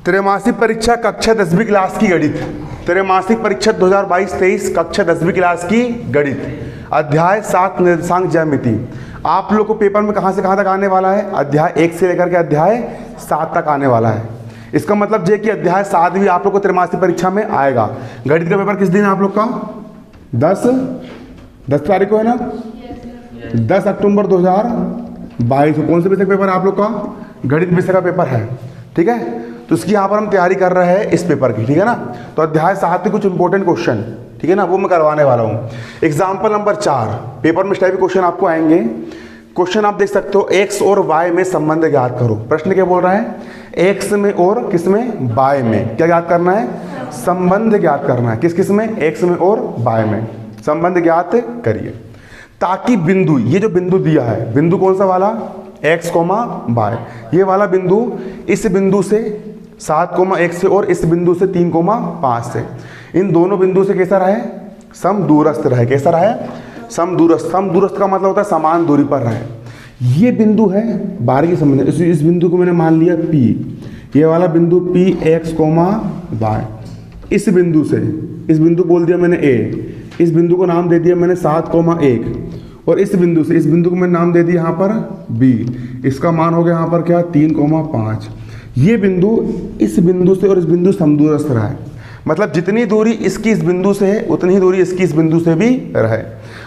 त्रैमासिक परीक्षा कक्षा 10वीं क्लास की गणित, त्रैमासिक परीक्षा 2022-23 कक्षा 10वीं क्लास की गणित, अध्याय 7 निर्देशांक ज्यामिति। आप लोग को पेपर में कहाँ से कहाँ तक आने वाला है? अध्याय 1 से लेकर के अध्याय 7 तक आने वाला है। इसका मतलब ये कि अध्याय 7 भी आप लोग को त्रैमासिक परीक्षा में आएगा। गणित का पेपर किस दिन है आप लोग का? 10 तारीख को है ना? 10 अक्टूबर 2022 को। कौन से विषय का पेपर है आप लोग का? गणित विषय का पेपर है, ठीक है। तो इसकी यहाँ पर हम तैयारी कर रहे हैं इस पेपर की, ठीक है ना। तो अध्याय 7 के कुछ इंपॉर्टेंट क्वेश्चन, ठीक है ना, वो मैं करवाने वाला हूँ। एग्जाम्पल नंबर 4 पेपर में इस टाइप के क्वेश्चन आपको आएंगे। क्वेश्चन आप देख सकते हो, एक्स और वाई में संबंध ज्ञात करो। प्रश्न क्या बोल रहा है? एक्स में और किस में? वाई में। क्या ज्ञात करना है? संबंध ज्ञात करना है। किस किस में? एक्स में और वाई में संबंध ज्ञात करिए। ताकि बिंदु, ये जो बिंदु दिया है, बिंदु कौन सा वाला? X comma Y. ये वाला बिंदु इस बिंदु से 7,1 से और इस बिंदु से 3,5 से, इन दोनों बिंदु से कैसा रहे? समदूरस्थ रहे। कैसा रहे? समदूरस्थ। समदूरस्थ का मतलब होता है समान दूरी पर रहे। ये बिंदु है बारीकी संबंध, इस बिंदु को मैंने मान लिया P। ये वाला बिंदु P x, y। इस बिंदु से, इस बिंदु बोल दिया मैंने A, इस बिंदु को नाम दे दिया मैंने 7,1 और इस बिंदु से, इस बिंदु को मैंने नाम दे दिया यहाँ पर B। इसका मान हो गया यहाँ पर क्या? 3,5। ये बिंदु इस बिंदु से और इस बिंदु समदूरस्थ रहा है। मतलब जितनी दूरी इसकी इस बिंदु से है उतनी ही दूरी इसकी इस बिंदु से भी रहे।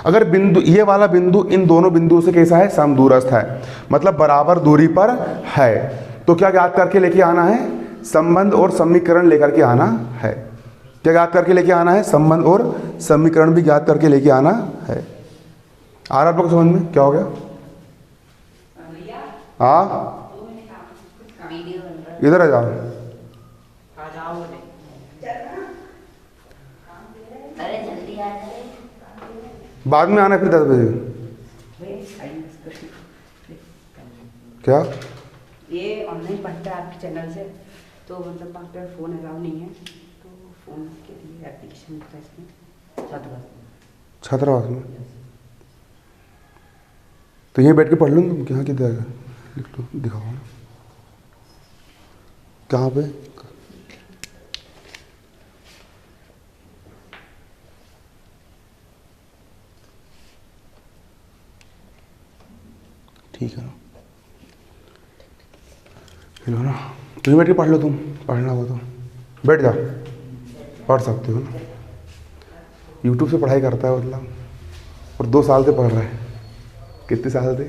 अगर बिंदु, ये वाला बिंदु इन दोनों बिंदुओं से कैसा है? समदूरस्थ है, मतलब बराबर दूरी पर है। तो क्या ज्ञात करके लेके आना है? संबंध और समीकरण लेकर के आना है। क्या ज्ञात करके लेके आना है? संबंध और समीकरण भी ज्ञात करके लेके आना है। आ रहा आप लोग समझ में? क्या हो गया? हाँ, इधर आ जाओ। बाद में आना फिर 10 बजे। क्या ये ऑनलाइन पढ़ता है आपके चैनल से, तो मतलब वहाँ पे फ़ोन अलाउ नहीं है, तो फ़ोन के लिए एप्लीकेशन होता है इसमें छात्रावास में। तो यहीं बैठ के पढ़ लो तुम। क्या किधर लिख लो, दिखाओ कहाँ पे? ठीक है ना, हिलो ना। तुम बैठ के पढ़ लो, तुम पढ़ना हो तो बैठ जाओ, पढ़ सकते हो ना। यूट्यूब से पढ़ाई करता है मतलब, और 2 साल से पढ़ रहा है। कितने साल से?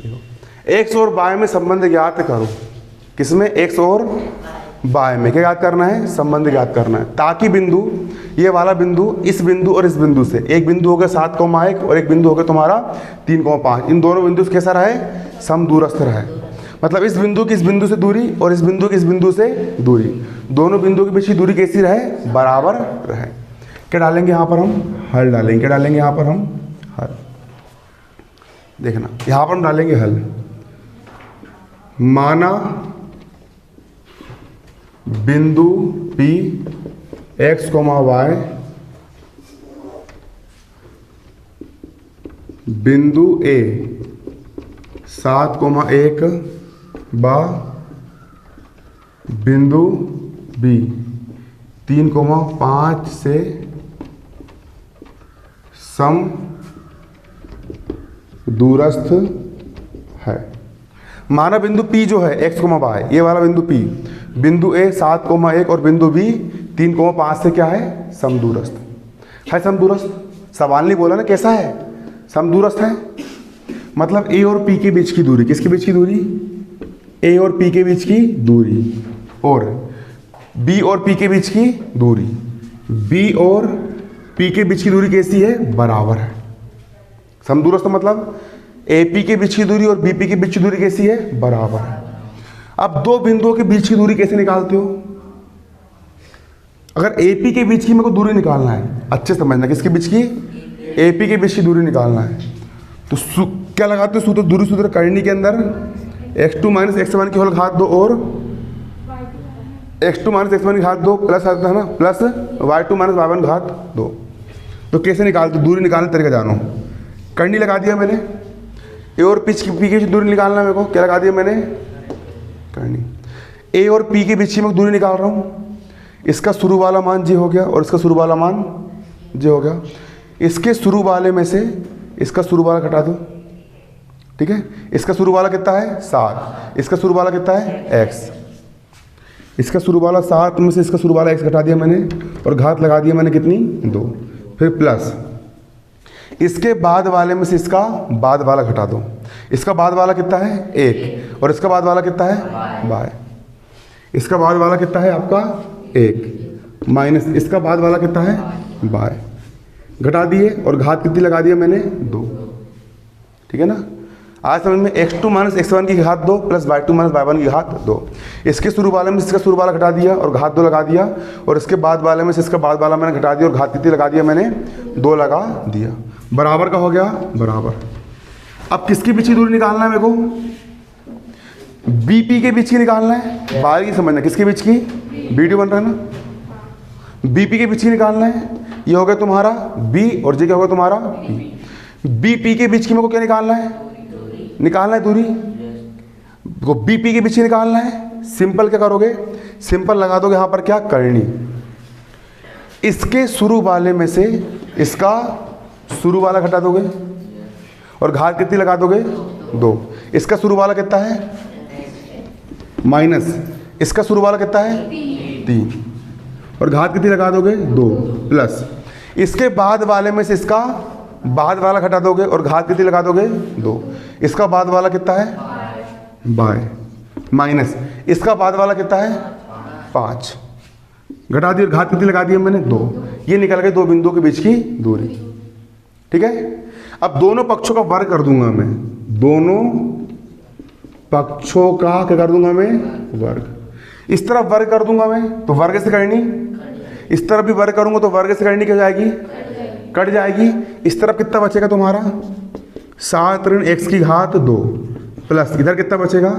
देखो, एक्स और वाई में संबंध ज्ञात करो। किसमें? एक्स और वाई में। क्या ज्ञात करना है? संबंध ज्ञात करना है। ताकि बिंदु, ये वाला बिंदु इस बिंदु और इस बिंदु से, एक बिंदु हो गया 7,1 और एक बिंदु हो गया तुम्हारा 3,5, इन दोनों बिंदु से कैसा रहे? समदूरस्थ रहे। मतलब इस बिंदु की इस बिंदु से दूरी और इस बिंदु की इस बिंदु से दूरी, दोनों बिंदु के बीच की दूरी कैसी रहे? बराबर रहे। क्या डालेंगे यहाँ पर हम? हल डालेंगे। क्या डालेंगे यहाँ पर हम? हल। देखना, यहाँ पर हम डालेंगे हल। माना बिंदु P x, y बिंदु A 7,1 बा बिंदु B 3,5 से सम दूरस्थ है। माना बिंदु P जो है x, y, ये वाला बिंदु P, बिंदु A 7,1 और बिंदु B 3,5 से क्या है? समदूरस्थ है। समदूरस्थ सवाल नहीं बोला ना कैसा है? समदूरस्थ है। मतलब A और P के बीच की दूरी, किसके बीच की दूरी? A और P के बीच की दूरी, और B और P के बीच की दूरी, B और P के बीच की दूरी कैसी है? बराबर है। समदूरस्थ मतलब AP के बीच की दूरी और BP के बीच की दूरी कैसी है? बराबर है। अब दो बिंदुओं के बीच की दूरी कैसे निकालते हो? अगर AP के बीच की मेरे को दूरी निकालना है, अच्छे समझना, किसके बीच की? AP के बीच की दूरी निकालना है, तो क्या लगाते हो? सूत्र, दूरी सूत्र करनी के अंदर x2 - x1 की होल घात 2 और x2 - x1 की घात 2 प्लस आता है ना, प्लस y2 - y1 घात 2। तो कैसे निकालते? दूरी निकालने तरीका जानो। करनी लगा दिया मैंने, ए और पी की दूरी निकालना मेरे को, क्या लगा दिया मैंने? करनी। ए और पी के बीच की मैं दूरी निकाल रहा हूँ। इसका शुरू वाला मान जे हो गया और इसका शुरू वाला मान जे हो गया। इसके शुरू वाले में से इसका शुरू वाला घटा दो, ठीक है। इसका शुरू वाला कितना है 7, इसका शुरू वाला कितना है x। इसका शुरू वाला 7 में से इसका शुरू वाला x घटा दिया मैंने और घात लगा दिया मैंने कितनी 2, फिर प्लस इसके बाद वाले में से इसका बाद वाला घटा दो। इसका बाद वाला कितना है 1 और इसका बाद वाला कितना है y। इसका बाद वाला कितना है आपका 1 माइनस इसका बाद वाला कितना है y, घटा दिए और घात कितनी लगा दिया मैंने 2, ठीक है ना। आज समझ में x2 माइनस x1 की घात 2 प्लस y2 माइनस y1 की घात 2। इसके शुरू वाले में से इसका शुरू वाला घटा दिया और घात 2 लगा दिया और इसके बाद वाले में से इसका बाद वाला मैंने घटा दिया और घात कितनी लगा दिया मैंने 2 लगा दिया। बराबर का हो गया बराबर। अब किसके बीच की दूरी निकालना है मेरे को, बीपी के बीच की निकालना है। बाहर की समझना किसके बीच की, B2 बन रहा है ना, बीपी के बीच की निकालना है। ये हो गया तुम्हारा B और ये क्या होगा तुम्हारा P। बीपी के बीच की मेरे को क्या निकालना है दूरी। तो बीपी के बीच की निकालना है। सिंपल क्या करोगे, सिंपल लगा दोगे यहाँ पर क्या करनी, इसके शुरू वाले में से इसका शुरू वाला घटा दोगे और घात कितनी लगा दोगे 2। इसका शुरू वाला कितना है माइनस इसका शुरू वाला कितना है 3 और घात कितनी लगा दोगे 2 प्लस इसके बाद वाले में से इसका बाद वाला घटा दोगे और घात कितनी लगा दोगे 2। इसका बाद वाला कितना है बाय माइनस इसका बाद वाला कितना है 5, घटा दिया घात कितनी लगा दी मैंने 2। ये निकल गए 2 बिंदुओं के बीच की दूरी, ठीक है। अब दोनों पक्षों का वर्ग कर दूंगा मैं, दोनों पक्षों का क्या कर दूंगा मैं वर्ग। इस तरफ वर्ग कर दूंगा मैं तो वर्ग से करनी, इस तरफ भी वर्ग करूंगा तो वर्ग से करनी क्या जाएगी कट जाएगी। इस तरफ कितना बचेगा तुम्हारा 7 ऋण x की घात 2 प्लस इधर कितना बचेगा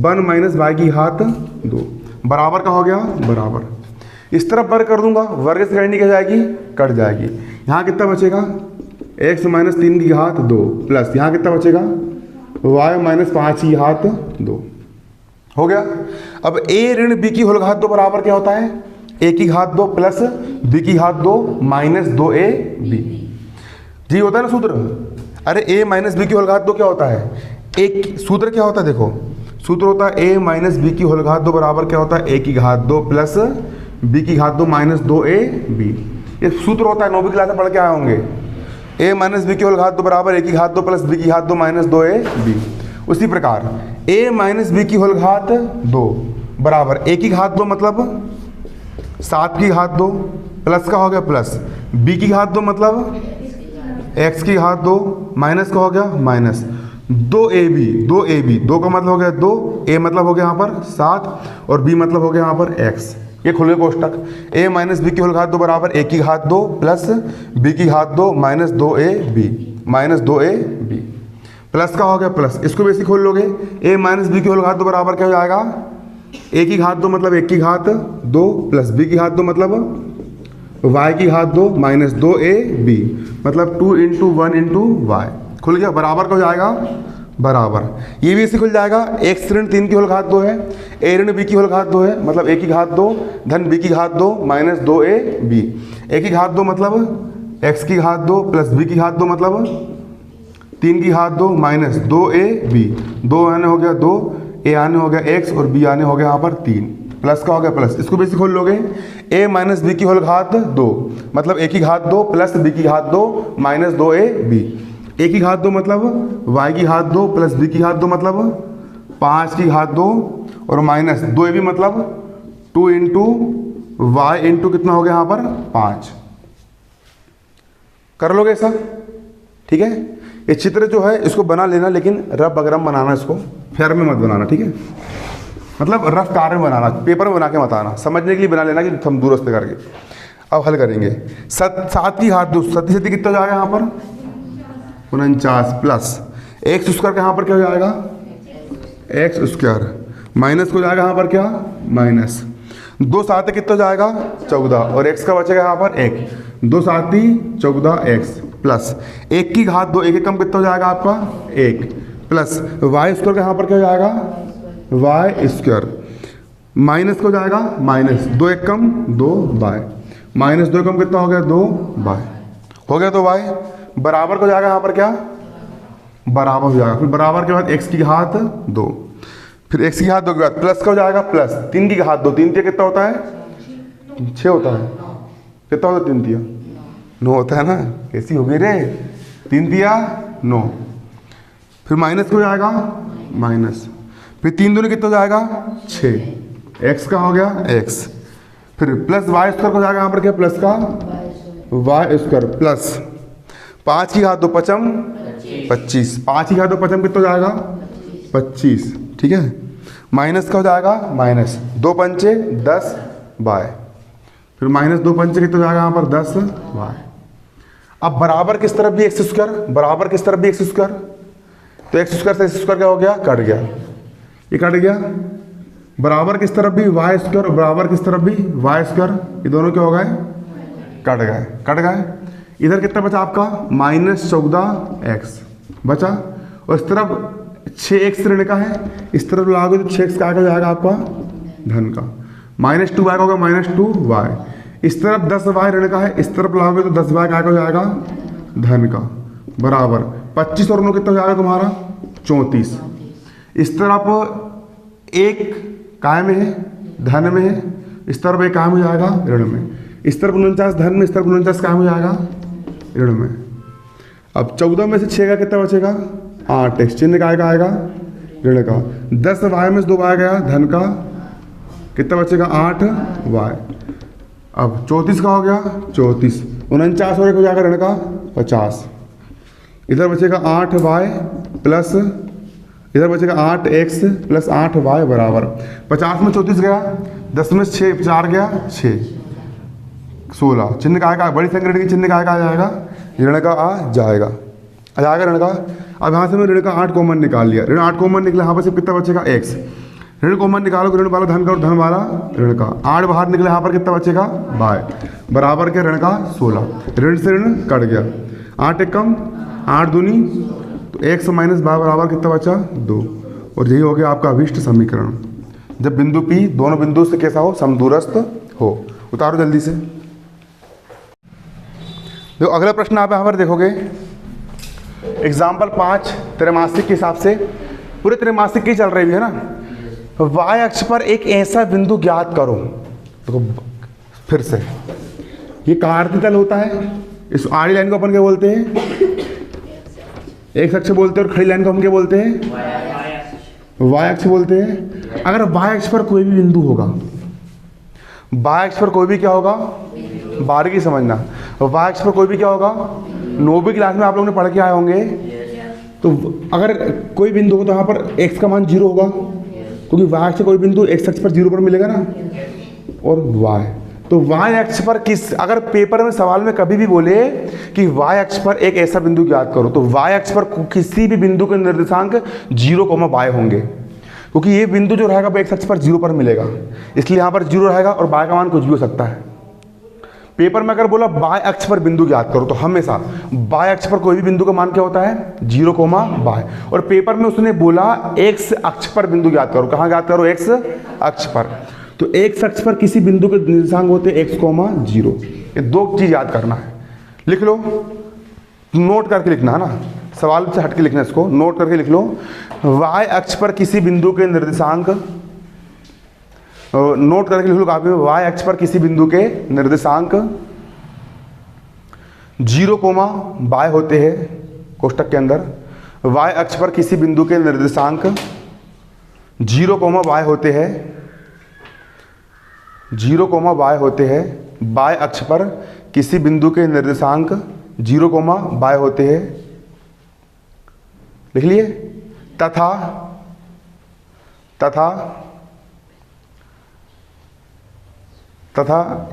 1 माइनस y की घात 2 बराबर का हो गया बराबर। इस तरफ वर्ग कर दूंगा वर्ग से करनी क्या जाएगी कट जाएगी। यहाँ कितना बचेगा x माइनस 3 की घात 2 प्लस यहाँ कितना बचेगा y माइनस 5 की घात 2 हो गया। अब a ऋण b की होल घात 2 बराबर क्या होता है a की घात 2 प्लस b की घात 2 माइनस 2ab जी होता है ना सूत्र। अरे a माइनस b की होल घात 2 क्या होता है, एक सूत्र क्या होता है देखो, सूत्र होता है a माइनस b की होल घात 2 बराबर क्या होता है a की घात 2 प्लस b की घात 2 माइनस 2ab। ये सूत्र होता है 9वीं क्लास में पढ़ के आए होंगे। a माइनस b की होल घात 2 बराबर a की घात 2 प्लस b की घात 2 माइनस 2ab। उसी प्रकार a माइनस b की होल घात 2 बराबर a की घात 2 मतलब 7 की घात 2 प्लस का हो गया प्लस b की घात 2 मतलब x की घात 2 माइनस का हो गया माइनस 2ab 2 का मतलब हो गया 2, a मतलब हो गया यहाँ पर 7 और b मतलब हो गया यहाँ पर x। ये खुले कोष्टक a माइनस b की होल घात 2 बराबर a की घात 2 प्लस b की घात 2 माइनस 2ab प्लस का हो गया प्लस। इसको भी ऐसे खोल लोगे a माइनस b की होल घात 2 बराबर क्या हो जाएगा a की घात 2 मतलब 1 की घात 2 प्लस b की घात 2 मतलब y की घात 2 माइनस 2ab मतलब 2 इंटू 1 इंटू वाई। खुल गया बराबर का हो जाएगा बराबर। ये भी इसे खुल जाएगा x ऋण 3 की होल घात 2 है a ऋण b की होल घात 2 है मतलब a की घात 2 धन b की घात 2 माइनस 2ab। a की घात 2 मतलब x की घात 2 प्लस b की घात 2 मतलब 3 की घात 2 माइनस 2ab। 2 आने हो गया 2, a आने हो गया x और b आने हो गया यहाँ पर 3 प्लस का हो गया प्लस। इसको भी इसे खोल लोगे a माइनस b की होल घात 2 मतलब a की घात 2 प्लस b की घात 2 माइनस 2ab। a की घात 2 मतलब y की घात 2 प्लस b की घात 2 मतलब 5 की घात 2 और माइनस 2ab मतलब 2 इंटू वाई इंटू कितना हो गया यहाँ पर 5। कर लोगे ऐसा, ठीक है। ये चित्र जो है इसको बना लेना लेकिन रफ बगरम बनाना, इसको फेयर में मत बनाना, ठीक है। मतलब रफ कार में बनाना, पेपर में बना के मत आना, समझने के लिए बना लेना कि हम दूरस्थ करके। अब हल करेंगे 7 की घात 2 सती सती कितना जाएगा यहाँ पर 49 प्लस एक्स स्क्वायर का यहाँ पर क्या हो जाएगा एक्स स्क्वायर माइनस को जाएगा यहाँ पर क्या माइनस 2 7 कितना जाएगा 14 और x का बचेगा यहाँ पर 1 2 7 14x प्लस 1 की घात 2 1 कम कितना हो जाएगा आपका 1 प्लस वाई स्क्वायर का यहाँ पर क्या हो जाएगा वाई स्क्वायर माइनस को जाएगा माइनस, 2 एक कम 2 बाय, माइनस 2 कम कितना हो गया 2 बाय, हो गया 2 बाय, बराबर को जाएगा यहाँ पर क्या बराबर हो जाएगा, फिर बराबर के बाद x की घात 2, फिर x की घात 2 के बाद प्लस का हो जाएगा प्लस 3 की घात 2, 3 कितना होता है 6 होता है, कितना होता है 3 तिया 9 होता है ना, कैसी हो गई रे 3 तिया 9, फिर माइनस को जाएगा माइनस, फिर 3 दूनी कितना हो जाएगा 6, x का हो गया x, फिर प्लस वाई स्क्वायर को जाएगा यहाँ पर क्या प्लस का वाई स्क्वायर प्लस 5 की घात 2 पचम 25, 5 की घात 2 पचम कितना हो जाएगा 25, ठीक है, माइनस का हो जाएगा माइनस 2 पंचे 10 बाय, फिर माइनस 2 पंचे कितना हो जाएगा यहाँ पर 10 बाय। अब बराबर किस तरफ भी एक्स स्क्वायर, बराबर किस तरफ भी एक्स स्क्वायर, तो एक्स स्क्वायर से एक्स स्क्वायर क्या हो गया कट गया, ये कट गया, बराबर किस तरफ भी वाई स्क्वायर और बराबर किस तरफ भी वाई स्क्वायर, ये दोनों क्या हो गए कट गए, कट गए। इधर कितना बचा आपका -14x बचा, और इस तरफ 6x ऋण का है, इस तरफ लागोगे तो 6x का जाएगा आपका धन का, -2y का होगा -2y, इस तरफ 10y ऋण का है, इस तरफ लागोगे तो 10y का जाएगा धन का, बराबर 25 और 9 कितना हो जाएगा तुम्हारा 34, इस तरफ एक काय में है धन में है, इस तरफ एक काय में जाएगा ऋण में, इस तरफ 49 धन में, इस तरफ 49 काय में जाएगा ऋण में। अब 14 में से 6 का कितना बचेगा 8x, चिन्ह काय का आएगा ऋण का, 10y में से 2y गया धन का, कितना बचेगा 8y, अब 34 का हो गया 34, 49 और एक हो जाएगा ऋण का 50, इधर बचेगा 8y प्लस, इधर बचेगा 8x प्लस 8y बराबर 50 में 34 गया, 10 में 6 4 गया 6 16, चिन्ह का आएगा बड़ी संख्या ऋण की चिन्ह का आ जाएगा ऋण का आ जाएगा ऋण का। अब यहाँ से मैं ऋण का 8 कॉमन निकाल लिया, ऋण 8 कॉमन निकला, यहाँ पर से कितना बचेगा x, ऋण कॉमन निकालो, ऋण वाला धन का और धन वाला ऋण का, 8 बाहर निकला, यहाँ पर कितना बचेगा y बराबर के ऋण का 16, ऋण से ऋण कट गया, 8 एक कम 8 दूनी तो x माइनस y बराबर कितना बचा 2, और यही हो गया आपका अभीष्ट समीकरण, जब बिंदु P दोनों बिंदु से कैसा हो समदूरस्थ हो। उतारो जल्दी से। देखो अगला प्रश्न आप यहाँ पर देखोगे, एग्जाम्पल 5 त्रैमासिक के हिसाब से, पूरे त्रैमासिक की चल रही है ना, y अक्ष पर एक ऐसा बिंदु ज्ञात करो। देखो फिर से ये कार्तीय तल होता है, इस आड़ी लाइन को अपन क्या बोलते हैं एक्स अक्ष बोलते हैं, और खड़ी लाइन को हम क्या बोलते हैं वाई अक्ष बोलते हैं। अगर वाई अक्ष पर कोई भी बिंदु होगा, वाई अक्ष पर कोई भी क्या होगा, बारीकी समझना, वाई अक्ष पर कोई भी क्या होगा, 9वीं क्लास में आप लोगों ने पढ़ के आए होंगे, तो अगर कोई बिंदु हो तो यहाँ पर x का मान 0 होगा, क्योंकि वाई अक्ष कोई बिंदु x अक्ष पर 0 पर मिलेगा ना, और y, तो y अक्ष पर किस, अगर पेपर में सवाल में कभी भी बोले कि y अक्ष पर एक ऐसा बिंदु ज्ञात करो, तो y अक्ष पर किसी भी बिंदु के निर्देशांक 0, y होंगे, क्योंकि ये बिंदु जो रहेगा वो x अक्ष पर 0 पर मिलेगा, इसलिए यहाँ पर 0 रहेगा, और y का मान कुछ भी हो सकता है। पेपर में अगर बोला y अक्ष पर बिंदु ज्ञात करो, तो हमेशा y अक्ष पर कोई भी बिंदु का मान क्या होता है 0, y, और पेपर में उसने बोला x अक्ष पर बिंदु ज्ञात करो, कहाँ ज्ञात करो x अक्ष पर, तो x अक्ष पर किसी बिंदु के निर्देशांक होते हैं x, 0। ये 2 चीज याद करना है, लिख लो, नोट करके लिखना है ना, सवाल से हट के लिखना, इसको नोट करके लिख लो। y अक्ष पर किसी बिंदु के निर्देशांक, नोट करके लिख लो काफी में, y अक्ष पर किसी बिंदु के निर्देशांक 0, y होते हैं कोष्टक के अंदर, y अक्ष पर किसी बिंदु के निर्देशांक 0, y होते हैं, 0, y होते हैं, y अक्ष पर किसी बिंदु के निर्देशांक 0, y होते हैं, लिख लिए। तथा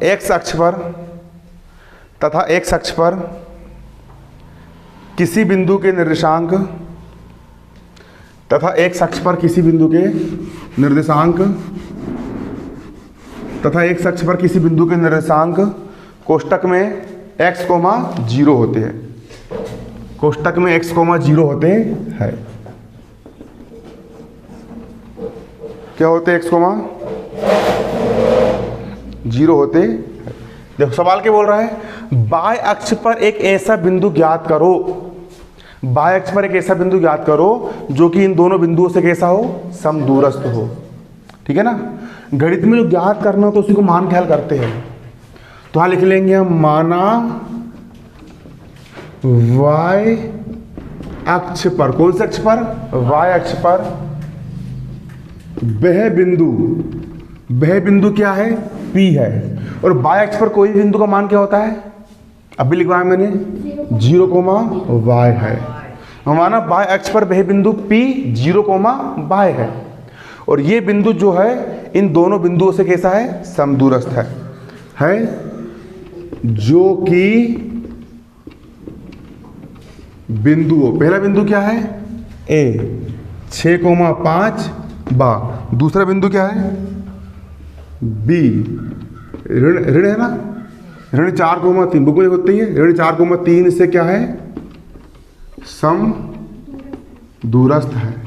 x अक्ष पर, तथा x अक्ष पर किसी बिंदु के निर्देशांक, तथा x अक्ष पर किसी बिंदु के निर्देशांक, तथा x अक्ष पर किसी बिंदु के निर्देशांक कोष्टक में x, 0 होते हैं, कोष्टक में x, 0 होते हैं, क्या होते हैं x, जीरो होते हैं। देखो सवाल क्या बोल रहा है, बाय अक्ष पर एक ऐसा बिंदु ज्ञात करो, बाय अक्ष पर एक ऐसा बिंदु ज्ञात करो जो कि इन दोनों बिंदुओं से कैसा हो, समदूरस्थ हो। ठीक है ना, गणित में जो ज्ञात करना हो तो उसी को मान के हल करते हैं। तो यहां लिख लेंगे हम, माना y अक्ष पर, कौन से अक्ष पर, y अक्ष पर वह बिंदु क्या है, P है। और y अक्ष पर कोई बिंदु का मान क्या होता है, अभी लिखवाया मैंने 0, y है। माना y अक्ष पर वह बिंदु P 0, y है। और ये बिंदु जो है इन दोनों बिंदुओं से कैसा है, समदूरस्थ है जो कि बिंदुओं, पहला बिंदु क्या है A 6,5 बा, दूसरा बिंदु क्या है B ऋण है ना, ऋण 4,3, बुक में होती है ऋण 4,3 से क्या है, समदूरस्थ है।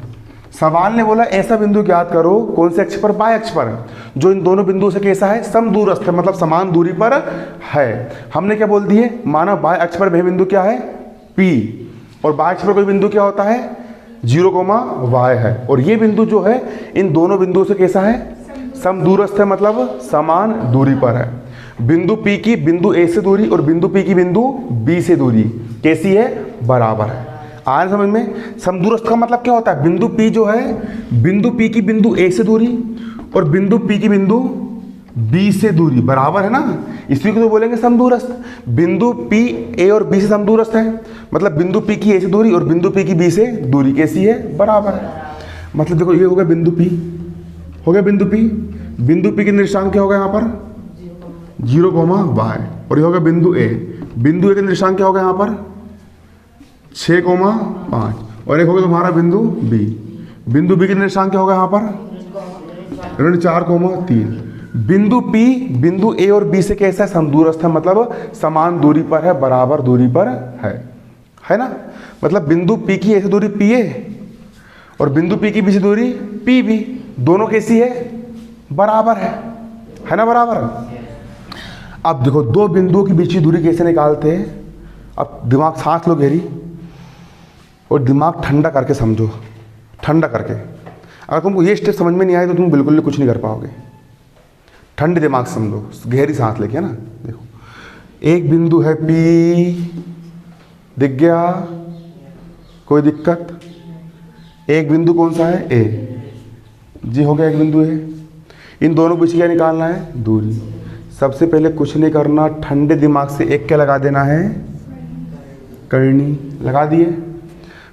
सवाल ने बोला ऐसा बिंदु ज्ञात करो, कौन से अक्ष पर, बाय अक्ष पर, जो इन दोनों बिंदुओं से कैसा है, समदूरस्थ है, मतलब समान दूरी पर है। हमने क्या बोल दिए, माना बाय अक्ष पर वह बिंदु क्या है P, और बाय अक्ष पर कोई बिंदु क्या होता है 0, y है। और ये बिंदु जो है इन दोनों बिंदुओं से कैसा है, समदूरस्थ है, मतलब समान दूरी पर है। बिंदु P की बिंदु A से दूरी और बिंदु P की बिंदु B से दूरी कैसी है, बराबर है। आए समझ में, समदूरस्थ का मतलब क्या होता है, बिंदु P जो है बिंदु P की बिंदु A से दूरी और बिंदु P की बिंदु B से दूरी बराबर है ना, इसी को तो बोलेंगे समदूरस्थ। बिंदु P A और B से समदूरस्थ है, मतलब बिंदु P की A से दूरी और बिंदु P की B से दूरी कैसी है, बराबर है। मतलब देखो ये हो गया बिंदु P, हो गया बिंदु P, बिंदु P के निर्देशांक क्या होगा यहाँ पर 0, y, और ये होगा बिंदु A, बिंदु A के निर्देशांक क्या होगा यहाँ पर 6,5, और एक होगा तुम्हारा बिंदु B, बिंदु B के निर्देशांक क्या होगा यहाँ पर ऋण 4,3। बिंदु P बिंदु A और B से कैसा है, समदूरस्थ है, मतलब समान दूरी पर है, बराबर दूरी पर है ना। मतलब बिंदु P की A से दूरी PA और बिंदु P की B से दूरी PB, दोनों कैसी है, बराबर है ना, बराबर। अब देखो दो बिंदुओं के बीच की दूरी कैसे निकालते हैं। अब दिमाग सांस लो गहरी और दिमाग ठंडा करके समझो, ठंडा करके। अगर तुमको ये स्टेप समझ में नहीं आए तो तुम बिल्कुल भी कुछ नहीं कर पाओगे। ठंडे दिमाग समझो, गहरी सांस लेके ना। देखो एक बिंदु है P, दिख गया, कोई दिक्कत। एक बिंदु कौन सा है A, जी हो गया एक बिंदु है। इन दोनों बीच क्या निकालना है, दूरी। सबसे पहले कुछ नहीं करना, ठंडे दिमाग से एक क्या लगा देना है, करनी, लगा दिए।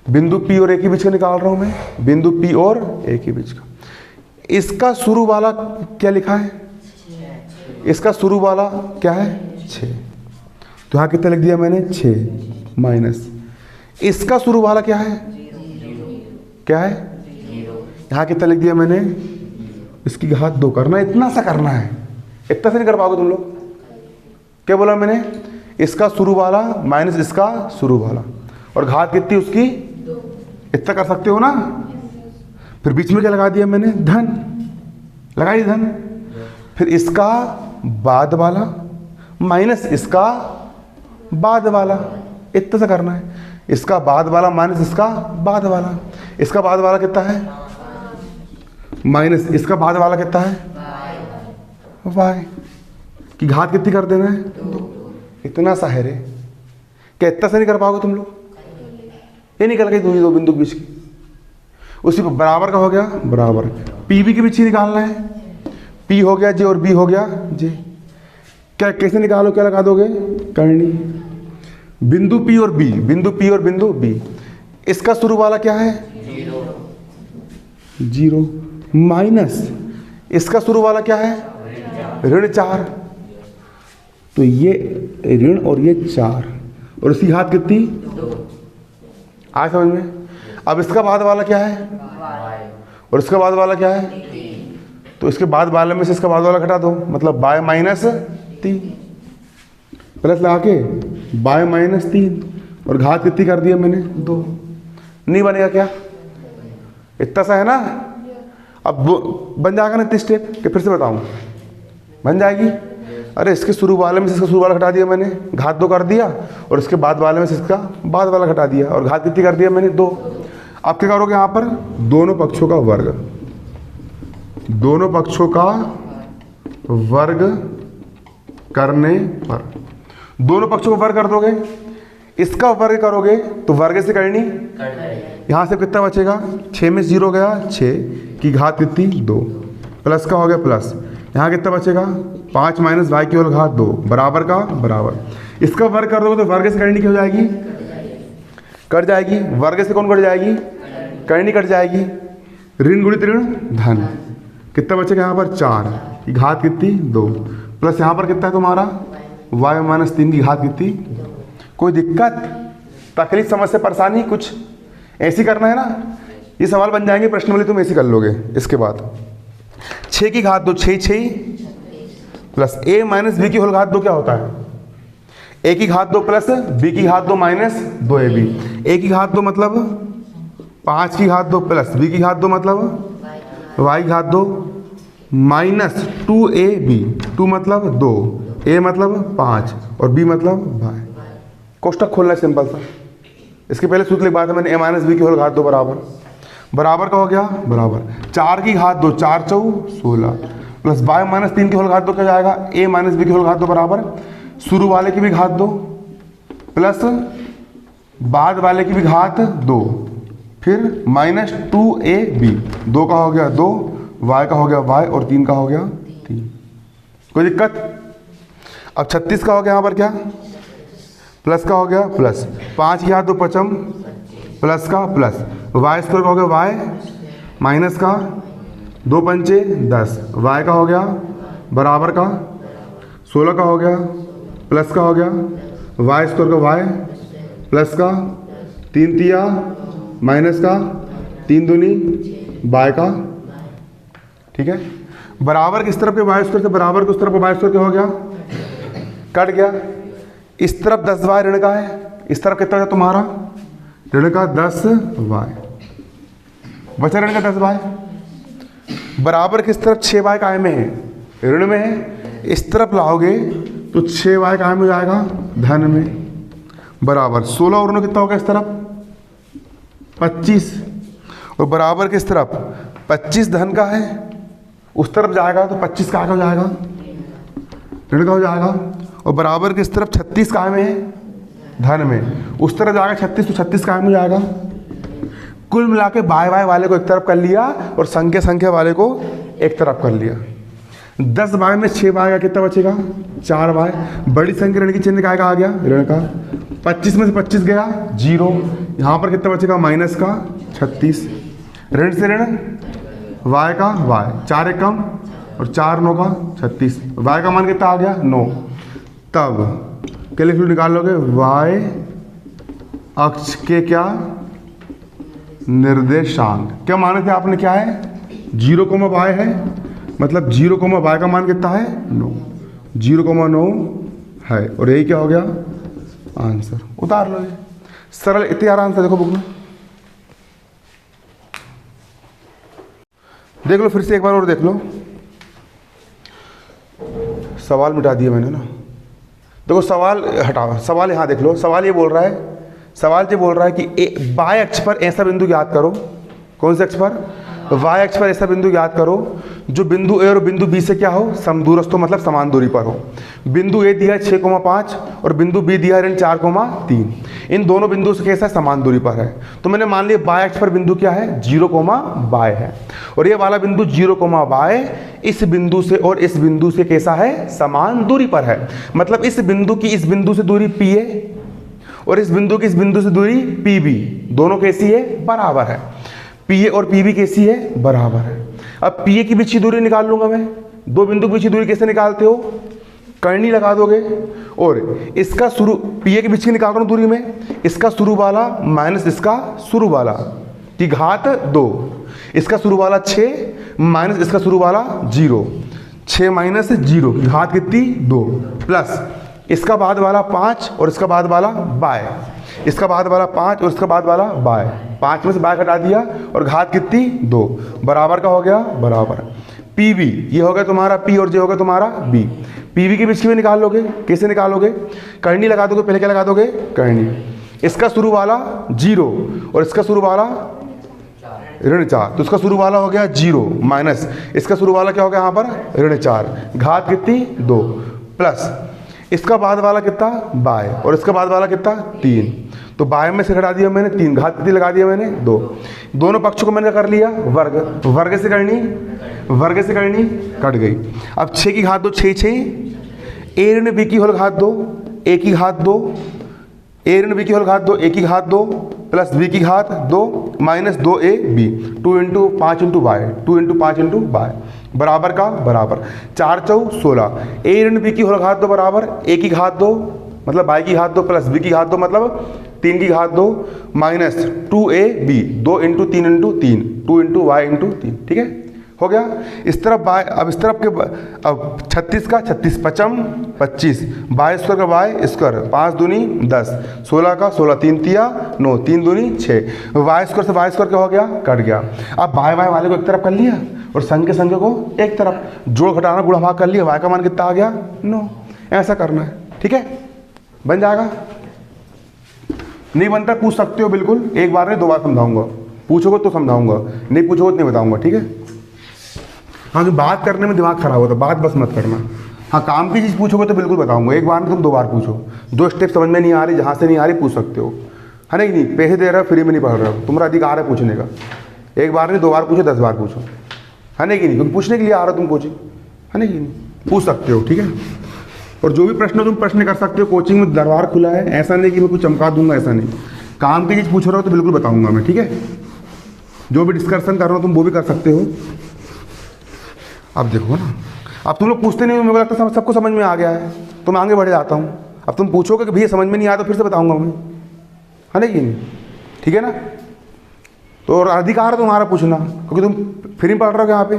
बिंदु P और A के बीच का निकाल रहा हूं मैं, बिंदु P और A के बीच का। इसका शुरू वाला क्या लिखा है, इसका शुरू वाला क्या है 6, तो यहाँ कितना लिख दिया मैंने 6 माइनस। इसका शुरू वाला क्या है, क्या है, यहाँ कितना लिख दिया मैंने, इसकी घात 2 करना, इतना सा करना है, इतना से नहीं कर पाओगे तुम लोग। क्या बोला मैंने, इसका शुरू वाला माइनस इसका शुरू वाला, और घात कितनी उसकी 2, इतना कर सकते हो ना। फिर बीच में क्या लगा दिया मैंने, धन, लगाई धन। फिर इसका बाद वाला माइनस इसका बाद वाला, इतना सा करना है। इसका बाद वाला माइनस इसका बाद वाला, इसका बाद वाला कितना है माइनस इसका बाद वाला कितना है y की घात कितनी कर देना है 2। इतना सा है रे, क्या इतना सा नहीं कर पाओगे तुम लोग, ये निकल गई दूरी दो बिंदु के बीच की। उसी को बराबर का हो गया, बराबर PB के बीच ही निकालना है, P हो गया J और B हो गया J। क्या कैसे निकालो, क्या लगा दोगे, करनी। बिंदु P और B, बिंदु P और बिंदु B, इसका शुरू वाला क्या है 0 माइनस इसका शुरू वाला क्या है ऋण 4, तो ये ऋण और ये 4 और इसकी घात कितनी 2। आए समझ में। अब इसका बाद वाला क्या है और इसका बाद वाला क्या है, तो इसके बाद वाले में से इसका बाद वाला घटा दो, मतलब बाय माइनस 3 प्लस लगा के बाय माइनस 3 और घात कितनी कर दिया मैंने 2। नहीं बनेगा क्या, इतना सा है ना। अब बन जाएगा ना इतने स्टेप कि फिर से बताऊँ? बन जाएगी। अरे इसके शुरू वाले में से इसका शुरू वाला घटा दिया मैंने, घात 2 कर दिया, और इसके बाद वाले में से इसका बाद वाला घटा दिया, और घात कितनी कर दिया मैंने? 2। अब क्या करोगे यहाँ पर? दोनों पक्षों का वर्ग, दोनों पक्षों का वर्ग करने पर, दोनों पक्षों को वर्ग कर दोगे, इसका वर्ग करोगे तो वर्ग से करनी, यहाँ से कितना बचेगा? 6 में 0 गया, 6 की घात कितनी? 2, प्लस का हो गया प्लस, यहाँ कितना बचेगा? 5 माइनस y की होल घात 2 बराबर का बराबर। इसका वर्ग कर दोगे तो वर्ग से करनी क्या हो जाएगी? कट जाएगी। वर्ग से कौन कट जाएगी? करनी कट जाएगी। ऋण गुणित ऋण धन, कितना बचेगा यहाँ पर? 4 की घात कितनी? 2, प्लस यहाँ पर कितना है तुम्हारा? y माइनस 3 की घात कितनी? कोई दिक्कत, तकलीफ, समस्या, परेशानी कुछ ऐसी करना है ना? ये सवाल बन जाएंगे प्रश्न वाले, तुम ऐसे कर लोगे। इसके बाद 6 की घात 2, 6 6 प्लस a माइनस b की होल घात 2 क्या होता है? a की घात 2 प्लस b की घात 2 माइनस 2ab। a की घात 2 मतलब 5 की घात 2 प्लस b की घात 2 मतलब y की घात 2 माइनस 2ab। 2 मतलब 2, a मतलब 5 और b मतलब y। कोष्टक खोलना है सिंपल सा। इसके पहले सूत्र लिखा था मैंने, a माइनस b की होल घात 2 बराबर, बराबर का हो गया बराबर 4 की घात 2, 4 4 16 प्लस y माइनस 3 की होल घात 2 क्या जाएगा? a माइनस b की होल घात 2 बराबर शुरू वाले की भी घात 2 प्लस बाद वाले की भी घात 2, फिर माइनस 2ab। 2 का हो गया 2, y का हो गया y और 3 का हो गया 3। कोई दिक्कत? अब 36 का हो गया यहाँ पर क्या? प्लस का हो गया प्लस 5 की घात 2 पचम प्लस का प्लस y स्क्वायर का हो गया y माइनस का 2 पंचे 10, y का हो गया बराबर का 16 का हो गया प्लस का हो गया y स्क्वायर का y प्लस का 3 तिया माइनस का 3 दूनी y का। ठीक है, बराबर किस तरफ के y स्क्वायर से बराबर किस तरफ का y स्क्वायर क्या हो गया? कट गया। इस तरफ 10y ऋण का है, इस तरफ कितना है तुम्हारा? ऋण का 10y, बचा ऋण का 10y। बराबर किस तरफ? 6y काय में है, ऋण में है। इस तरफ लाओगे तो 6y काय में हो जाएगा? धन में। बराबर 16 और 9 कितना होगा इस तरफ? 25, और बराबर किस तरफ? 25 धन का है, उस तरफ जाएगा तो 25 का हो जाएगा? ऋण का हो जाएगा। और बराबर किस तरफ? 36 काय में है? धन में। उस तरफ जाएगा 36 तो 36 काय में हो जाएगा? कुल मिला के y वाले को एक तरफ कर लिया और संख्या वाले को एक तरफ कर लिया। 10y में 6y का कितना बचेगा? 4y। बड़ी संख्या ऋण की चिन्ह काय का आ गया? ऋण का। 25 में से 25 गया 0, यहाँ पर कितना बचेगा? माइनस का 36। ऋण से ऋण y का y, 4 एक कम और 4 9 का 36। y का मान कितना आ गया? 9। तब कैलकुलेटर निकाल लोगे, y अक्ष के क्या निर्देशांक क्या माने थे आपने? क्या है? 0, y है, मतलब 0, y का मान कितना है? 9। 0,9 है, और यही क्या हो गया? आंसर। उतार लो, ये सरल इतने आराम से देखो बुक में देख लो, फिर से एक बार और देख लो। सवाल मिटा दिया मैंने ना, देखो सवाल हटाओ, सवाल यहाँ देख लो। सवाल ये बोल रहा है, सवाल ये बोल रहा है कि बाय अक्ष पर ऐसा बिंदु याद करो। कौन से अक्ष पर? वाई अक्ष पर ऐसा बिंदु याद करो जो बिंदु ए और बिंदु बी से क्या हो? समदूरस्थ हो, मतलब समान दूरी पर हो। बिंदु ए दिया है 6,5 और बिंदु बी दिया है ऋण 4,3। इन दोनों बिंदु से कैसा समान दूरी पर है। तो मैंने मान लिया बाय अक्ष पर बिंदु क्या है? 0,y है, और ये वाला बिंदु 0,y इस बिंदु से और इस बिंदु से कैसा है? समान दूरी पर है। मतलब इस बिंदु की इस बिंदु से दूरी p है और इस बिंदु की इस बिंदु से दूरी pb, दोनों कैसी है? बराबर है। PA और PB कैसी है? बराबर है। अब PA की बीच की दूरी निकाल लूंगा मैं। दो बिंदु के बीच की दूरी कैसे निकालते हो? करनी लगा दोगे, और इसका शुरू PA के बीच की निकाल रहा हूं दूरी में, इसका शुरू वाला माइनस इसका शुरू वाला की घात 2, इसका शुरू वाला 6 माइनस इसका शुरू वाला 0, 6 माइनस 0 की घात कितनी? 2, प्लस इसका बाद वाला 5 और इसका बाद वाला बाय, इसका बाद वाला 5 और इसका बाद वाला बाय, 5 में से बाय घटा दिया और घात कितनी 2, बराबर का हो गया बराबर पी वी, ये हो गया तुम्हारा पी और जे हो गया तुम्हारा बी। पी वी के बीच की भी निकाल लोगे, कैसे निकालोगे, करनी लगा दोगे, पहले क्या लगा दोगे करनी, इसका शुरू वाला 0 और इसका शुरू वाला ऋण 4, तो इसका शुरू वाला हो गया 0 माइनस इसका शुरू वाला क्या हो गया यहाँ पर ऋण 4, घात कितनी 2 प्लस इसका बाद वाला कितना बाय और इसका बाद वाला कितना 3, तो बाय में से घटा दिया मैंने 3, घात कितनी लगा दिया मैंने 2, दोनों पक्षों को मैंने कर लिया वर्ग, वर्ग से करनी कट गई। अब 6 की घात 2 6 ए ऋण बी की होल घात 2 ए की घात 2, ए ऋण बी की होल घात 2 ए की घात 2 प्लस बी की घात 2 minus 2 A B, 2 into 5 into by, 2 into 5 into by बराबर का बराबर 4 चौ 16, ए ऋण बी की होल घात 2 बराबर ए की घात 2 मतलब बाई की घात 2 प्लस बी की घात 2 मतलब 3 की घात 2 minus 2 A B, 2 into 3 into 3, 2 into Y into 3, ठीक है हो गया। इस तरफ बाय, अब इस तरफ के अब 36 का 36 पचम 25, बाय स्क्वायर का बाय स्क्वायर, 5 दूनी 10, 16 का 16, 3 तिया 9, 3 दूनी 6, वाई स्क्वायर से वाई स्क्वायर क्या हो गया कट गया। अब बाय वाई वाले को एक तरफ कर लिया और संग के संग को एक तरफ, जोड़ घटाना गुणा भाग कर लिया, वाई का मान कितना आ गया 9, ऐसा करना है, ठीक है बन जाएगा। नहीं बनता पूछ सकते हो बिल्कुल, एक बार नहीं 2 बार समझाऊंगा, पूछोगे तो समझाऊंगा, नहीं पूछोगे तो नहीं बताऊंगा, ठीक है। हाँ जो बात करने में दिमाग खराब होता है, बात बस मत करना। हाँ काम की चीज़ पूछोगे तो बिल्कुल बताऊंगा, एक बार नहीं तुम 2 बार पूछो, 2 स्टेप समझ में नहीं आ रही, जहाँ से नहीं आ रही पूछ सकते हो, है ना कि नहीं, पैसे दे रहे हो फ्री में नहीं पढ़ रहे हो, तुम्हारा अधिकार है पूछने का, एक बार नहीं 2 बार पूछो 10 बार पूछो, है ना कि नहीं, तुम पूछने के लिए आ रहे हो तुम कोचिंग, है ना कि नहीं, पूछ सकते हो, ठीक है। और जो भी प्रश्न तुम प्रश्न कर सकते हो, कोचिंग में दरबार खुला है, ऐसा नहीं कि मैं कुछ चमका दूंगा, ऐसा नहीं, काम की चीज़ पूछ रहे हो तो बिल्कुल बताऊंगा मैं, ठीक है। जो भी डिस्कशन कर रहा हूँ तुम वो भी कर सकते हो। अब देखो ना, अब तुम लोग पूछते नहीं हो, मेरे को लगता है सबको समझ में आ गया है, तो मैं आगे बढ़ जाता हूँ। अब तुम पूछोगे कि भैया समझ में नहीं आया तो फिर से बताऊंगा मैं, है ना कि नहीं, ठीक है ना। तो अधिकार है तुम्हारा पूछना, क्योंकि तुम फ्री में पढ़ रहे हो, यहाँ पे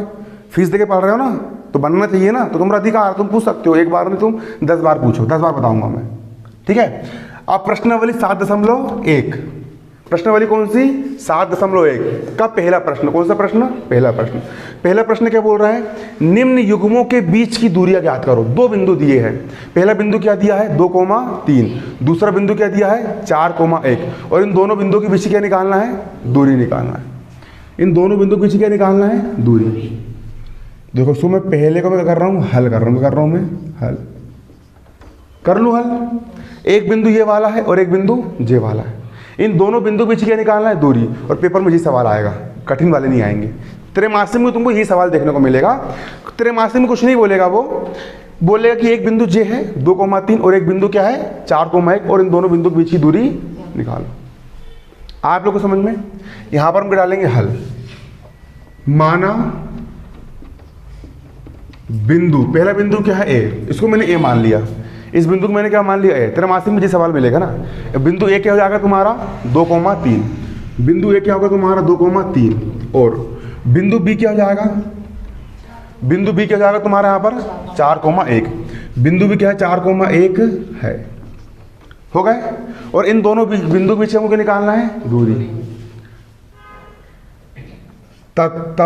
फीस दे के पढ़ रहे हो ना, तो बनना चाहिए ना, तो तुम्हारा अधिकार, तुम पूछ सकते हो, एक बार नहीं तुम 10 बार पूछो, 10 बार बताऊंगा मैं, ठीक है। अब प्रश्नावली 7.1, प्रश्नावली कौन सी 7.1 का पहला प्रश्न, कौन सा प्रश्न, पहला प्रश्न। पहला प्रश्न क्या बोल रहा है, निम्न युग्मों के बीच की दूरियां ज्ञात करो। 2 बिंदु दिए हैं, पहला बिंदु क्या दिया है 2,3, दूसरा बिंदु क्या दिया है 4,1, और इन दोनों बिंदुओं के बीच क्या निकालना है, दूरी निकालना है। इन दोनों बिंदु के बीच क्या निकालना है, दूरी। देखो सो मैं पहले को मैं क्या कर रहा हूँ, हल कर रहा हूँ, क्या कर रहा हूँ मैं, हल कर लूँ हल। एक बिंदु ये वाला है और एक बिंदु जे वाला है, इन दोनों बिंदु के बीच क्या निकालना है, दूरी। और पेपर में ये सवाल आएगा, कठिन वाले नहीं आएंगे। त्रैमासिक में तुमको ये सवाल देखने को मिलेगा। त्रैमासिक में कुछ नहीं बोलेगा, वो बोलेगा कि एक बिंदु जे है 2,3 और एक बिंदु क्या है 4,1, और इन दोनों बिंदु के बीच की दूरी निकालो। आप लोग को समझ में, यहां पर हम डालेंगे हल। माना बिंदु, पहला बिंदु क्या है ए, इसको मैंने ए मान लिया, इस बिंदु को मैंने क्या मान लिया ए। त्रैमासिक में ये सवाल मिलेगा ना, बिंदु ए क्या हो जाएगा तुम्हारा 2,3, बिंदु ए क्या होगा तुम्हारा 2,3, और बिंदु बी क्या हो जाएगा, बिंदु बी क्या हो जाएगा तुम्हारा यहाँ पर 4,1, बिंदु बी क्या है 4,1 है, हो गए। और इन दोनों बिंदु के बीच हमको क्या निकालना है, दूरी। तब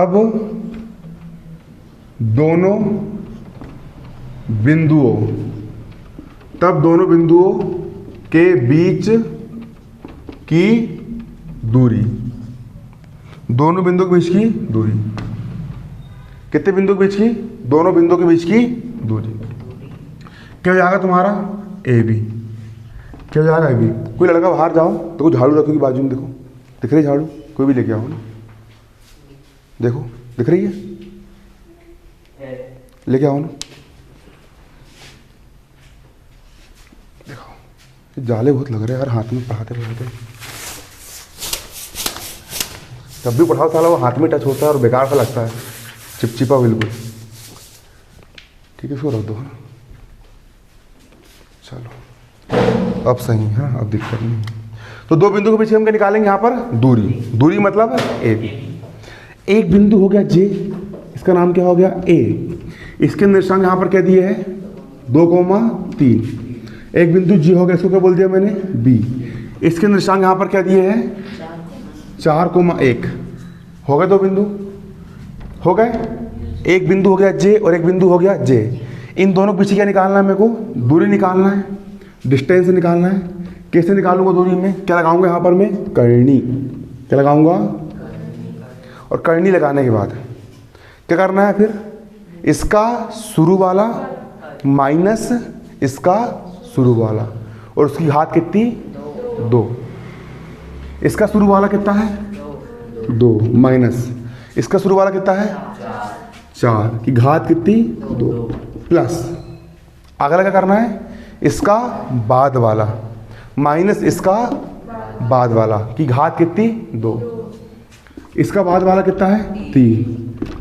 दोनों बिंदुओं के बीच की दूरी, दोनों बिंदु के बीच की दूरी, कितने बिंदु के बीच की, दोनों बिंदु के बीच की दूरी क्या हो जाएगा तुम्हारा ए बी, क्या हो जाएगा ए बी। कोई लड़का बाहर जाओ तो कोई झाड़ू रखो की बाजू में, देखो दिख रही झाड़ू, कोई भी लेके आओ ना, देखो दिख रही है, लेके आओ ना, देखो जाले बहुत लग रहे हैं यार हाथ में पढ़ाते पढ़ाते। जब भी पढ़ाओ साला वो हाथ में टच होता है और बेकार सा लगता है, चिपचिपा बिल्कुल। ठीक है इसको रख दो, चलो अब सही है, अब दिक्कत नहीं। तो 2 बिंदु के पीछे हम क्या निकालेंगे यहाँ पर, दूरी। दूरी मतलब ए बी। एक बिंदु हो गया जे, इसका नाम क्या हो गया ए, इसके निर्देशांक यहाँ पर क्या दिए है 2,3, एक बिंदु जी हो गया, इसको क्या बोल दिया मैंने, बी। इसके निशान यहाँ पर क्या दिए हैं, 4,1 हो गए, 2 बिंदु हो गए, एक बिंदु हो गया जे और एक बिंदु हो गया जे। इन दोनों के पीछे क्या निकालना है मेरे को, दूरी निकालना है, डिस्टेंस निकालना है। कैसे निकालूंगा दूरी में, क्या लगाऊंगा यहाँ पर मैं, करनी। क्या लगाऊंगा, और करनी लगाने के बाद क्या करना है फिर, इसका शुरू वाला माइनस इसका शुरू वाला, और उसकी घात कितनी, 2। इसका शुरू वाला कितना है, 2 माइनस इसका शुरू वाला कितना है, 4 की घात कितनी, 2 प्लस अगला क्या करना है, इसका बाद वाला माइनस इसका बाद वाला की घात कितनी, 2। इसका बाद वाला कितना है, 3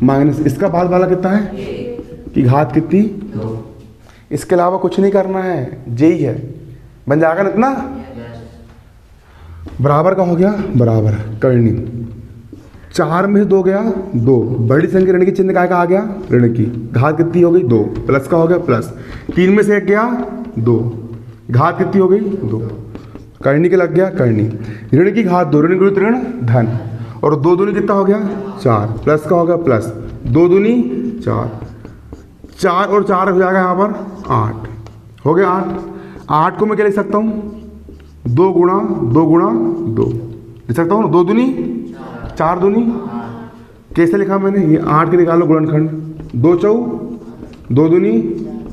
माइनस इसका बाद वाला कितना है, की घात कितनी, 2। इसके अलावा कुछ नहीं करना है, जे ही है, बन जाएगा ना इतना। बराबर का हो गया, बराबर करनी 4 में से 2 गया 2, बड़ी संख्या ऋण की चिन्ह काय का आ गया, ऋण की घात कितनी हो गई, 2 प्लस का हो गया प्लस, 3 में से 1 गया 2, घात कितनी हो गई, 2। करनी के लग गया करनी, ऋण की घात 2, ऋण गुणित ऋण धन, और 2 दूनी कितना हो गया 4, प्लस का हो गया प्लस, 2 दूनी 4, 4 और 4 हो जाएगा यहाँ पर 8 हो गया 8 को मैं क्या लिख सकता हूँ, 2 गुणा 2 लिख सकता हूँ ना, 2 दूनी 4 दूनी, कैसे लिखा मैंने, ये 8 के निकालो गुणनखंड, 2 चौ 2 दूनी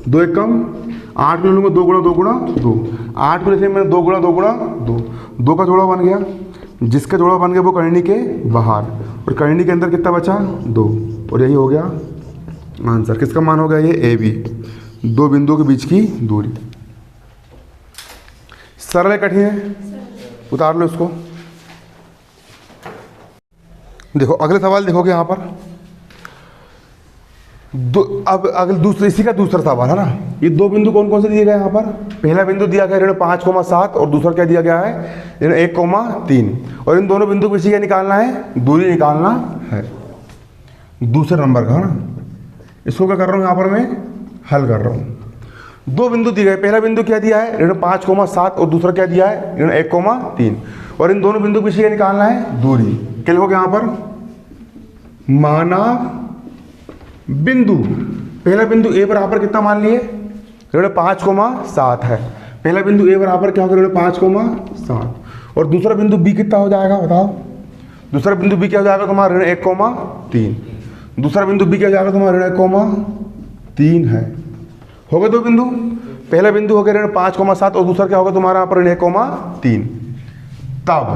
2 एक कम, 8 में लूँगा 2 गुणा 2, 8 को लिखे मैंने 2 गुणा 2, 2 का जोड़ा बन गया, जिसका जोड़ा बन गया वो करनी के बाहर, और करनी के अंदर कितना बचा, 2, और यही हो गया आंसर। किसका मान हो गया ये, ए बी, 2 बिंदुओं के बीच की दूरी। सरल है कठिन है, उतार लो इसको। देखो अगले सवाल देखोगे यहाँ पर अब अगले दूसरे, इसी का दूसरा सवाल है ना। ये 2 बिंदु कौन कौन से दिए गए यहाँ पर, पहला बिंदु दिया गया ऋण 5,7 और दूसरा क्या दिया गया है, ऋण 1,3, और इन दोनों बिंदु पीछे क्या निकालना है, दूरी निकालना है, दूसरे नंबर का ना। इसको क्या कर रहा हूँ यहाँ पर मैं, हल कर रहा हूँ। 2 बिंदु दिए गए, पहला बिंदु क्या दिया है, ऋण 5,7 और दूसरा क्या दिया है, ऋण 1,3, और इन दोनों बिंदु पीछे क्या निकालना है, दूरी। क्या लिखोगे यहाँ पर, माना बिंदु, पहला बिंदु ए बराबर कितना मान लिए, ऋण 5,7 है, पहला बिंदु ए बराबर क्या होगा, ऋण 5,7, और दूसरा बिंदु बी कितना हो जाएगा बताओ, दूसरा बिंदु बी क्या हो जाएगा तुम्हारा, ऋण 1,3, दूसरा बिंदु बी क्या हो जाएगा तुम्हारा, ऋण 1,3 है। हो गए 2 बिंदु, पहला बिंदु हो गया ऋण 5,7 और दूसरा क्या होगा तुम्हारा यहाँ पर ऋण 1,3। तब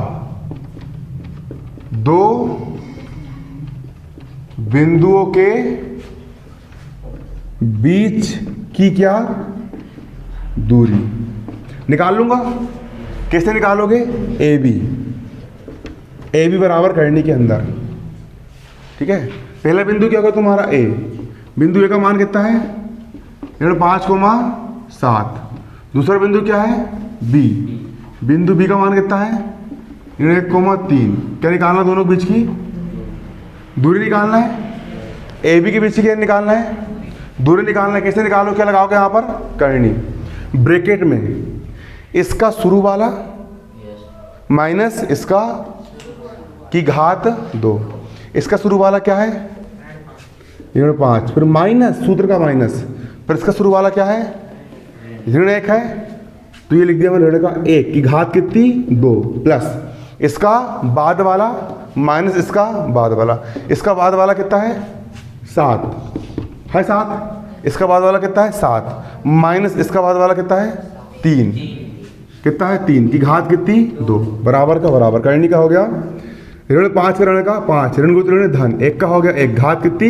2 बिंदुओं के बीच की क्या दूरी निकाल लूंगा। कैसे निकालोगे, ए बी बराबर करनी के अंदर, ठीक है। पहला बिंदु क्या होगा तुम्हारा ए, बिंदु ए का मान कितना है, ऋण 5,7, दूसरा बिंदु क्या है बी, बिंदु बी का मान कितना है, ऋण 1,3। क्या निकालना, दोनों के बीच की दूरी निकालना है, ए बी के बीच की क्या निकालना है, दूरी निकालना है। कैसे निकालो, क्या लगाओगे यहाँ पर, करनी, ब्रैकेट में इसका शुरू वाला माइनस इसका की घात 2, इसका शुरू वाला क्या है, ऋण 5, फिर माइनस सूत्र का माइनस, फिर इसका शुरू वाला क्या है, ऋण 1 है, तो ये लिख दिया मैंने ऋण का 1 की घात कितनी, 2, प्लस इसका बाद वाला माइनस इसका बाद वाला, इसका बाद वाला कितना है 7 है, 7, इसका बाद वाला कितना है 7, माइनस इसका बाद वाला कितना है 3, कितना है 3 की घात कितनी 2, बराबर का बराबर, करनी का हो गया ऋण 5 का ऋण का 5, ऋण गुणित ऋण धन 1 का हो गया 1, घात कितनी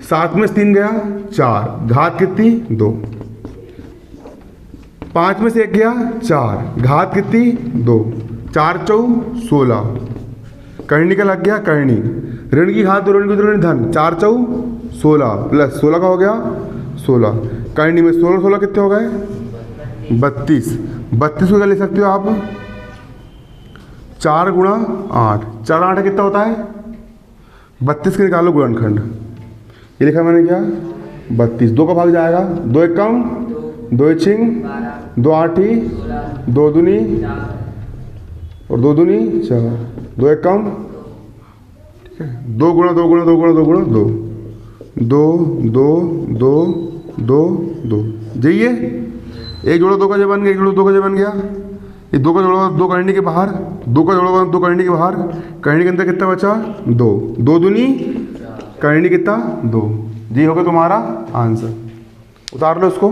7 में से 3 गया 4, घात कितनी 2, 5 में से 1 गया 4, घात कितनी 2, 4 चौ 16, करनी का लग गया करनी, ऋण की घात 2 ऋण गुणित ऋण धन 4 चौ 16 प्लस 16 का हो गया 16, करनी में 16 कितने हो गए 32, 32 को क्या ले सकते हो आप 4 गुणा 8, 4 8 कितना होता है 32 के निकालो गुणनखंड, ये लिखा मैंने क्या 32, 2 का भाग जाएगा 2 1 कम 2 छिंग 2 आठी 2 दूनी और 2 दूनी 4, 2 एक कम, ठीक है। 2 गुणा 2 गुणा 2 गुणा 2 गुणा 2, 2 2 2 2 2, जाइए 1 जोड़ो 2 का जो बन गया, 1 जोड़ो 2 का जो बन गया, ये 2 का जोड़ो 2 करनी के बाहर, 2 का जोड़ो 2 करनी के बाहर, करनी के अंदर कितना बचा 2, 2 दूनी करनी कितना 2, जी हो गया तुम्हारा आंसर। उतार लो इसको।